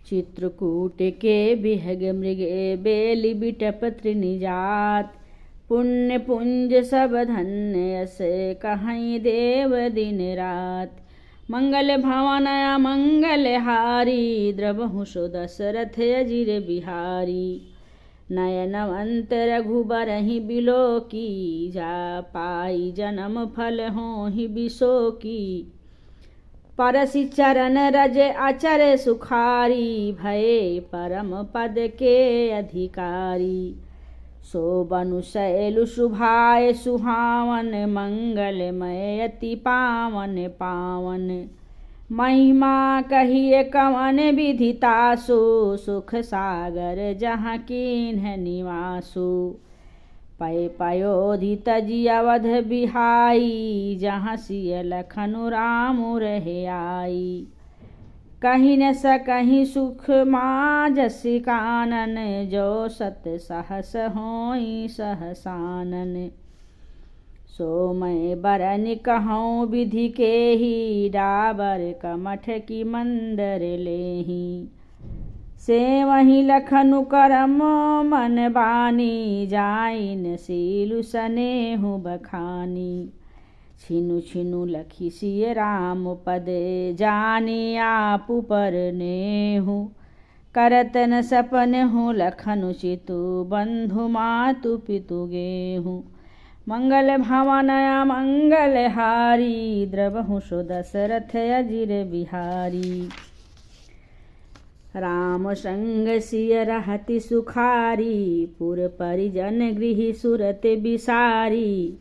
चित्रकूट के बिहग मृगे बेली बिटप त्रिनिजात। पुण्य पुंज सब धन्य से कहीं देव दिन रात। मंगल भवनया मंगल हारी द्रवहु सो दशरथ अजिर बिहारी। नयनवंत रघुबर ही बिलो की जा पाई जन्म फल हो ही बिसो की। परसि चरण रज अचर सुखारी भये परम पद के अधिकारी। सो बनु शैलु शुभाय सुहावन मंगलमय अति पावन पावन। महिमा कहिए कवन विधितासु सुख सागर जहाँ कीन्ह निवासु। पय पयोधि तजि अवध बिहाई जहाँ सिय लखनु राम रहे आई। कहीं न सकहीं सुख माजसि कानन जो सत सहस होई सहसानन। सो मैं बरन कहूँ विधि के ही डाबर कमठ की मंदर लेही। से वही लखनु करम मन बानी जाइन सीलु सनेहु बखानी। छिनु छिनु लखी सिय राम पद जानी आपु पर नेहु। करत न सपन हूँ लखनु चितु बंधु मातु पितु गेहूँ। मंगल भवनया मंगल हारी द्रवहु सो दशरथ अजिर बिहारी। राम संग सिय रहति सुखारी पुर परिजन गृह सुरत बिसारी।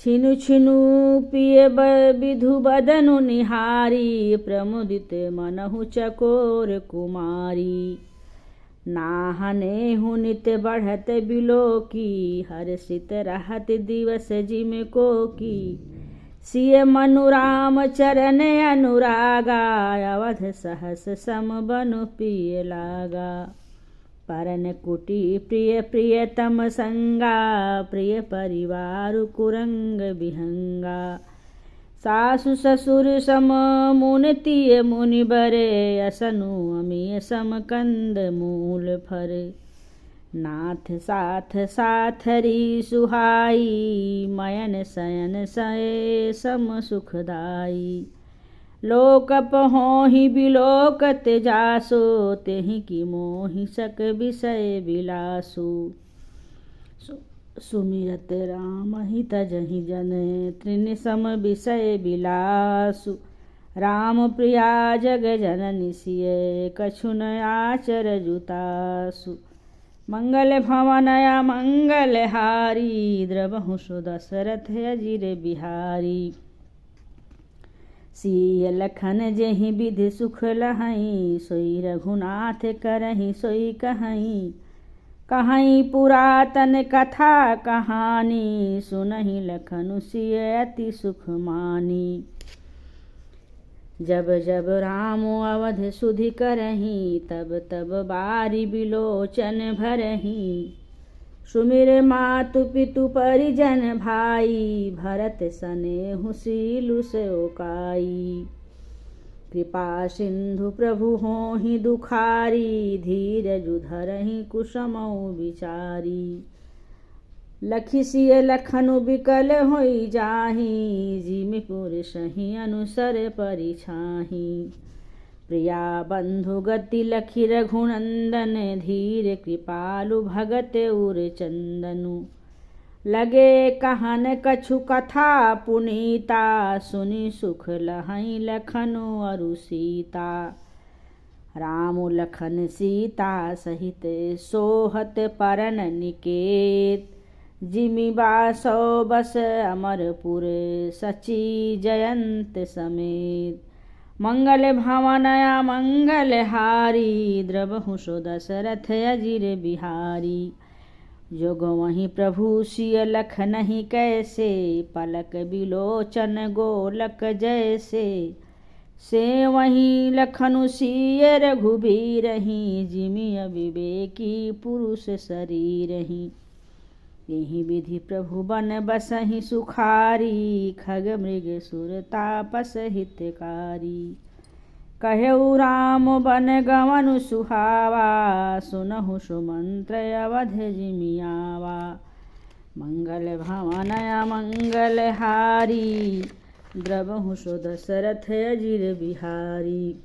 छिनु छिनु पिय विधु बदनु निहारी प्रमुदित मनहु चकोर कुमारी। नाहनेहु नित बढ़त बिलो की हर्षित रहत दिवस जिम को की। सिय मनु राम चरण अनुरागा अवध सहस सम बनु पिय लागा। परन कुटी प्रिय प्रियतम संगा प्रिय परिवार कुरंग बिहंगा। सासु ससुर सम मुनितिय मुनि बरे असनु अमिय सम कंद मूल फर। नाथ साथ साथरी सुहाई मयन शयन सये सम सुखदाई। लोकप होहि बिलोकत जासो तेहि की मोहि सक विषय बिलासु। सुमिरत राम ही तजहि जन त्रिन सम विषय बिलासु। राम प्रिया जग जननि सिय कछु न आचर जुतासु। मंगल भवनया मंगल हारी द्रवहु सो दशरथ अजिर बिहारी। सिय लखन जेहि विधि सुख लहई सोई रघुनाथ करहि सोई कहई। कहई पुरातन कथा कहानी सुनहि लखनु सिय अति सुख मानी। जब जब राम अवध सुधि करही तब तब बारी बिलोचन भरही। सुमिर मातु पितु परिजन भाई भरत सनेहु सीलु सेवकाई। कृपा सिंधु प्रभु होहि दुखारी धीरजु धरहि कुसमौ विचारी। लखि सिय लखनु बिकल होई जाहि जिमिपुर सही अनुसर परिछाहि। प्रिया बंधु गति लखि रघुनंदन धीर कृपालु भगत उर चंदनु। लगे कहन कछु कथा पुनीता सुनि सुख लहई लखनु अरु सीता। राम लखन सीता सहित सोहत परन निकेत। जिमि बासौ बस अमरपुर सची जयंत समेत। मंगल भवनया मंगल हारी द्रवहु सो दशरथ अजिर बिहारी। जोग वहीं प्रभु सिय लखनहि कैसे पलक बिलोचन गोलक जैसे। से वहीं लखनु सिय रघुबीरहि जिमि अविवेकी पुरुष शरीरहि। यही विधि प्रभु बन बसहि सुखारी खग मृग सुर तापस हितकारी। कहऊ राम बन गवन सुहावा, सुनहु सुमंत्र अवध जिमि आवा। मंगल भवन अमंगल हारी, द्रवहु सो दशरथ अजिर बिहारी।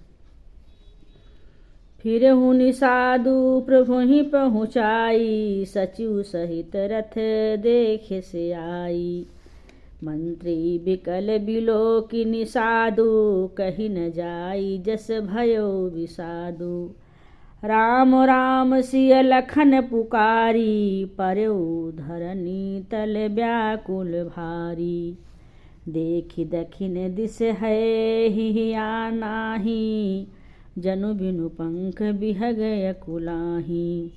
फिरहु निषादु प्रभु ही पहुँचाई, सचिव सहित रथ देखे से आई। मंत्री बिकल बिलोकि निषादु, कही न जाई जस भयो विषादु। राम राम सिय लखन पुकारी, परऊ धरनी तल व्याकुल भारी। देखि दखिन दिस है हिया नाही, जनु बिनु पंख बिहग अकुलाही।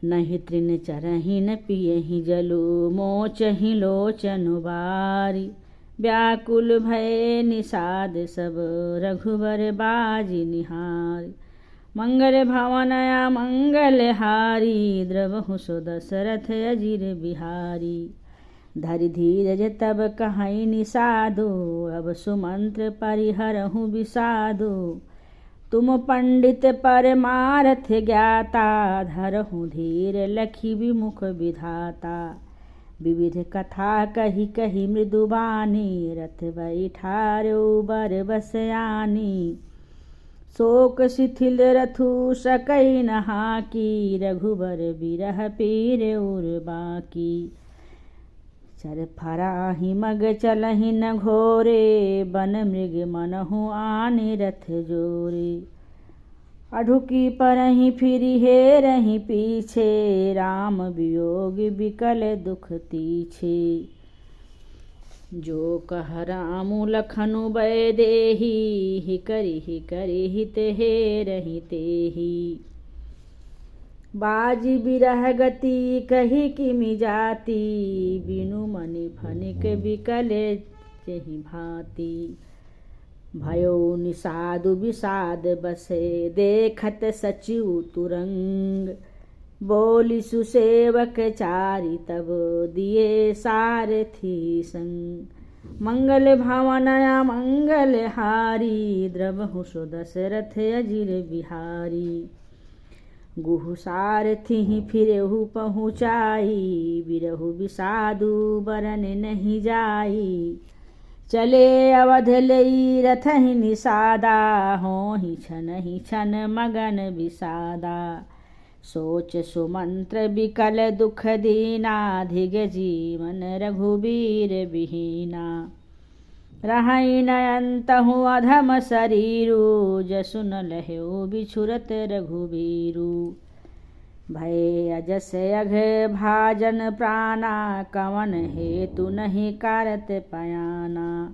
नहीं तृण चरहि न पियहि जलु, मोचहि लोचन बारी। व्याकुल भय निषाद सब रघुबर बाजी निहारी। मंगल भवन अमंगल हारी, द्रवहु सो दशरथ अजिर बिहारी। धरि धीरज तब कहई निषादु, अब सुमंत्र परिहरहु विषादु। तुम पंडित परमारथ ज्ञाता, धरहु धीर लखी विमुख विधाता। विविध कथा कही कही मृदुबानी, रथ बैठार्यो बर बसयानी। शोक शिथिल रथु सकई न हाकी, रघुबर बिरह पीर उर बाकी। चर फराहि मग चलहि न घोरे, बन मृग मनहु आनि रथ जोरे। अढुकी परहि फिरि हेरहि पीछे, राम वियोग बिकल दुख तीछे। जो कह रामु लखनु बै देहि, हिकरि हित हेरहि तेहि। बाजी बिरह गति कही किमि जाति, बिनु मनि फनिक बिकल जेहि भांति। भयो निषादु विषाद बसे, देखत सचिव तुरंग। बोली सुसेवक चारि तब दिए सारथी संग। मंगल भवन अमंगल हारी, द्रवहु सो दशरथ अजिर बिहारी। गुहु सारथि फिरहु पहुँचाई, बिरहु विषादु बरन नहीं जाई। चले अवध लई रथहि निषादा, होहि छनहि छन मगन विषादा। सोच सुमंत्र बिकल दुख दीना, धिग जीवन रघुबीर बिहीना। रहै नयंतहु अधम शरीरु, जसु न लह्यो बिछुरत रघुबीरु। भय अजस अघ भाजन प्राणा, कवन हेतु नहीं कारत पयाना।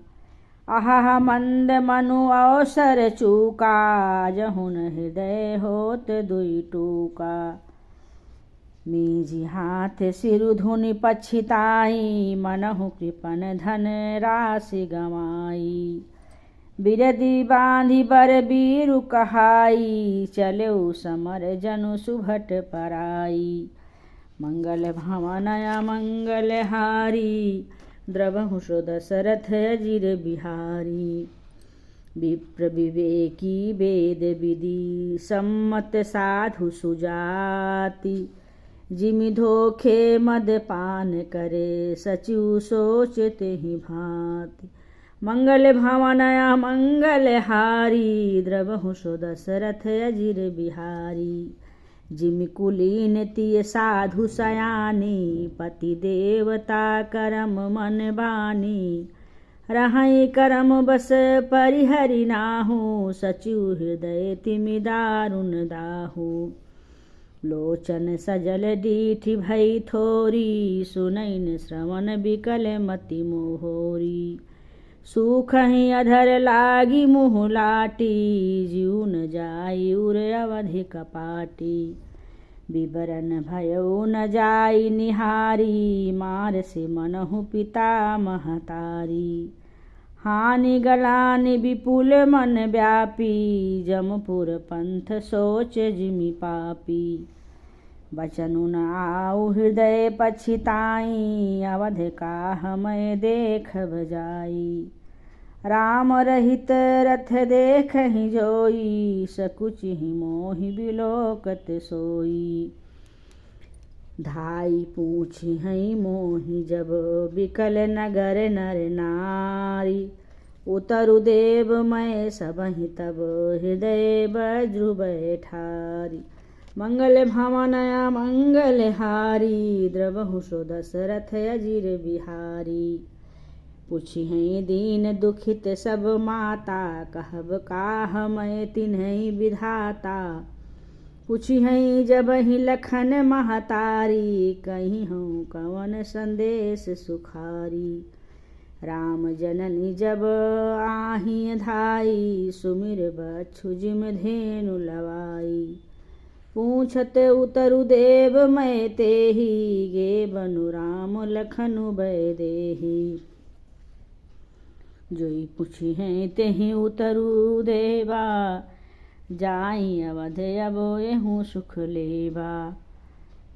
अहह मंद मनु अवसर चूका, जहुन हृदय होत दुई टूका। मीजी हाथ सिरु धुनि पछिताई, मनहु कृपन धन राशि गवाई। बिरदी बांधि बर बीरु कहाई, चलेउ समर जनु सुभट पराई। मंगल भवन अमंगल हारी, द्रवहु सो दशरथ अजिर बिहारी। विप्र विवेकी वेद विधि, सम्मत साधु सुजाति। जिमि धोखे मद पान करे, सचिव सोच तेहि भांति। मंगल भवन अमंगल हारी, द्रवहु सो दशरथ अजिर बिहारी। जिमि कुलीन तिय साधु सयानी, पति देवता करम मन बानी। रहै करम बस परिहरि नाहु, सचिव हृदय तिमि दारुण दाहु। लोचन सजल डीठि भई थोरी, सुनैन श्रवण बिकल मति मोहोरी। सूखहि अधर लागी मुँह लाटी, जीव न जाई उर अवधि कपाटी। विवरण भयो न जाई निहारी, मार से मनहु पिता महतारी। हानि गलानि विपुल मन व्यापी, जमपुर पंथ सोच जिमि पापी। बचनु न आउ हृदय पछिताई, अवध काह मैं देखब जाई। राम रहित रथ देखहि जोई, सकुचि मोहि बिलोकत सोई। धाई पूछिहि मोहि जब, बिकल नगर नर नारी। उतरु देव मैं सबहि तब, हृदय वज्र बैठारी। मंगल भवन अमंगल हारी, द्रवहु सो दशरथ अजिर बिहारी। पुछिहि दीन दुखित सब माता, कहब काह मैं तिन्हि विधाता। पुछिहि जबहि लखन महतारी, कहिहउँ कवन संदेश सुखारी। राम जननी जब आहि धाई, सुमिर बच्छु जिम धेनु लवाई। पूछत उतरु देव मैं तेहि, गे बनु राम लखनु बैदेहि। जोई पुछिहि तेहि उतरु देवा, जाई अवध अब एहूँ सुख लेबा।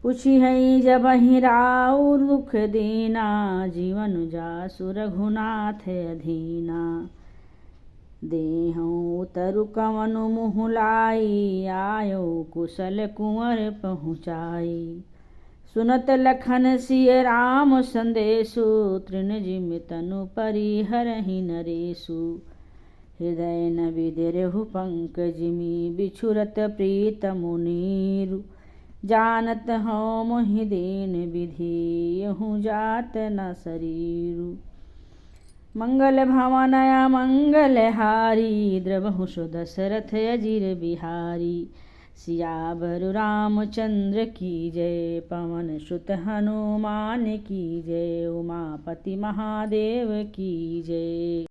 पुछिहि जबहि राउर दुख दीना, जीवन जासु रघुनाथ अधीना। देहउँ उतरु कवनु मुँह लाई, आयो कुशल कुंवर पहुँचाई। सुनत लखन सिय राम संदेशु, तृण तनु परिहरहि नरेशु। हृदय न विदिरहु पंकजिमि, बिछुरत प्रीतमु नीरु। जानत हउँ मोहि दीन विधि, यहूँ जात न शरीरु। मंगल भवन अमंगल हारी, द्रवहु सो दशरथ अजिर बिहारी। सियावर रामचंद्र की जय, पवन सुत हनुमान की जय। उमापति महादेव की जय।